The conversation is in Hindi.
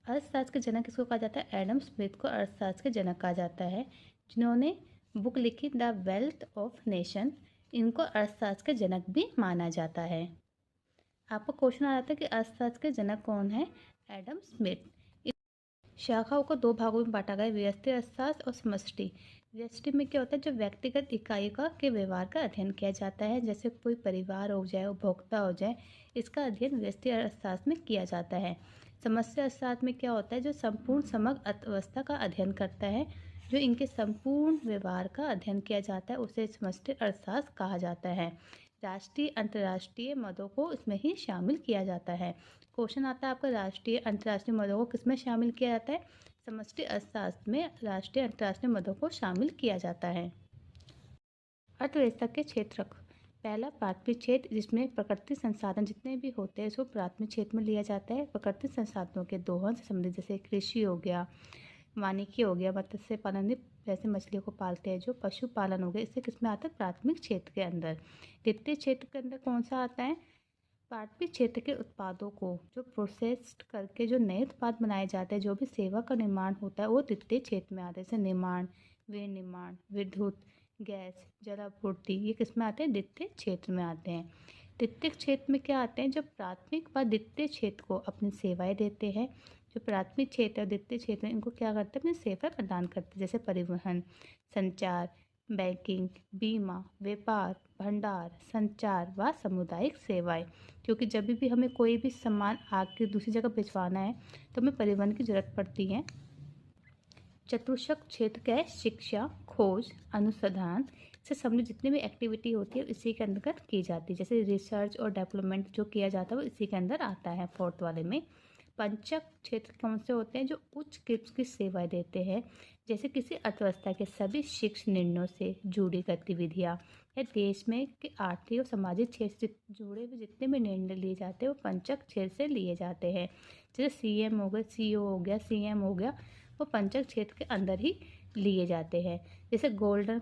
अर्थशास्त्र के जनक किसको कहा जाता है? एडम स्मिथ को अर्थशास्त्र के जनक कहा जाता है, जिन्होंने बुक लिखी द वेल्थ ऑफ नेशन। इनको अर्थशास्त्र के जनक भी माना जाता है। आपको क्वेश्चन आ जाता है कि अर्थशास्त्र के जनक कौन है? Adam Smith. शाखाओं को दो भागों में बांटा गया, व्यष्टि अर्थशास्त्र और समष्टि। व्यष्टि में क्या होता है? जो व्यक्तिगत इकाई का के व्यवहार का अध्ययन किया जाता है, जैसे कोई परिवार हो जाए, उपभोक्ता हो जाए, इसका अध्ययन व्यष्टि अर्थशास्त्र में किया जाता है। समष्टि अर्थशास्त्र में क्या होता है? जो संपूर्ण समग्र अर्थव्यवस्था का अध्ययन करता है, जो इनके संपूर्ण व्यवहार का अध्ययन किया जाता है, उसे समष्टि अर्थशास्त्र कहा जाता है। राष्ट्रीय अंतर्राष्ट्रीय मदों को इसमें ही शामिल किया जाता है। क्वेश्चन आता है आपका, राष्ट्रीय अंतर्राष्ट्रीय मदों को किसमें शामिल किया जाता है? समष्टि अर्थशास्त्र में राष्ट्रीय अंतर्राष्ट्रीय मदों को शामिल किया जाता है। अर्थव्यवस्था के क्षेत्रक। पहला प्राथमिक क्षेत्र, जिसमें प्राकृतिक संसाधन जितने भी होते हैं इसको प्राथमिक क्षेत्र में लिया जाता है। प्राकृतिक संसाधनों के दोहन से संबंधित, जैसे कृषि हो गया, वानिकी हो गया, मत्स्य पालन, जैसे मछलियों को पालते हैं, जो पशुपालन हो गया, इससे किसमें आता है? प्राथमिक क्षेत्र के अंदर। द्वितीय क्षेत्र के अंदर कौन सा आता है? प्राथमिक क्षेत्र के उत्पादों को जो प्रोसेस्ड करके जो नए उत्पाद बनाए जाते हैं, जो भी सेवा का निर्माण होता है, वो द्वितीय क्षेत्र में आते हैं। जैसे निर्माण, विनिर्माण, विद्युत, गैस, जलापूर्ति, ये किस में आते हैं? द्वितीय क्षेत्र में आते हैं। द्वितीय क्षेत्र में क्या आते हैं? जो प्राथमिक व द्वितीय क्षेत्र को अपनी सेवाएं देते हैं। जो प्राथमिक क्षेत्र और द्वितीय क्षेत्र इनको क्या करते हैं? अपनी सेवा प्रदान करते हैं, जैसे परिवहन, संचार, बैंकिंग, बीमा, व्यापार, भंडार, संचार व सामुदायिक सेवाएं। क्योंकि जब भी हमें कोई भी सामान आगे दूसरी जगह भिजवाना है तो हमें परिवहन की ज़रूरत पड़ती है। चतुर्थक क्षेत्र क्या है? शिक्षा, खोज, अनुसंधान से संबंधित जितनी भी एक्टिविटी होती है इसी के अंतर्गत की जाती है। जैसे रिसर्च और डेवलपमेंट जो किया जाता है वो इसी के अंदर आता है, फोर्थ वाले में। पंचक क्षेत्र कौन से होते हैं? जो उच्च किस्म की सेवाएं देते हैं, जैसे किसी अर्थव्यवस्था के सभी शिक्षण निर्णयों से जुड़ी गतिविधियाँ, या देश में के आर्थिक और सामाजिक क्षेत्र से जुड़े हुए जितने भी निर्णय लिए जाते हैं वो पंचक क्षेत्र से लिए जाते हैं। जैसे सीएम हो गया, सीओ हो गया, सीएम हो गया, वो पंचक क्षेत्र के अंदर ही लिए जाते हैं। जैसे गोल्डन